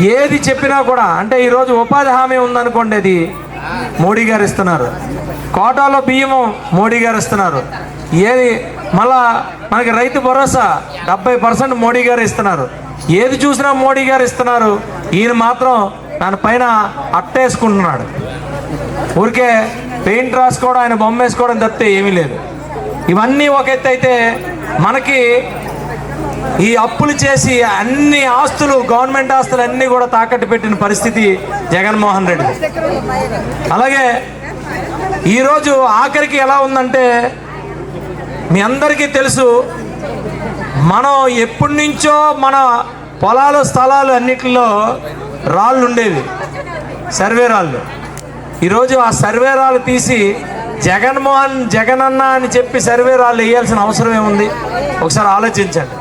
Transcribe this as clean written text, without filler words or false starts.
ఏది చెప్పినా కూడా, అంటే ఈరోజు ఉపాధి హామీ ఉందనుకోండి, అది మోడీ గారు ఇస్తున్నారు. కోటాలో బియ్యము మోడీ గారు ఇస్తున్నారు. ఏది మళ్ళా మనకి రైతు భరోసా 70% మోడీ గారు ఇస్తున్నారు. ఏది చూసినా మోడీ గారు ఇస్తున్నారు. ఈయన మాత్రం దానిపైన అట్టేసుకుంటున్నాడు. ఊరికే పెయింట్ రాసుకోవడం, ఆయన బొమ్మ వేసుకోవడం తప్పితే ఏమీ లేదు. ఇవన్నీ ఒక ఎత్తు అయితే, మనకి ఈ అప్పులు చేసి అన్ని ఆస్తులు, గవర్నమెంట్ ఆస్తులు అన్నీ కూడా తాకట్టు పెట్టిన పరిస్థితి జగన్మోహన్ రెడ్డి. అలాగే ఈరోజు ఆఖరికి ఎలా ఉందంటే, మీ అందరికీ తెలుసు, మనం ఎప్పటి నుంచో మన పొలాలు స్థలాలు అన్నిటిలో రాళ్ళు ఉండేవి, సర్వే రాళ్ళు. ఈరోజు ఆ సర్వే రాళ్ళు తీసి జగన్ అన్న అని చెప్పి సర్వే రాళ్ళు వేయాల్సిన అవసరం ఏముంది? ఒకసారి ఆలోచించండి.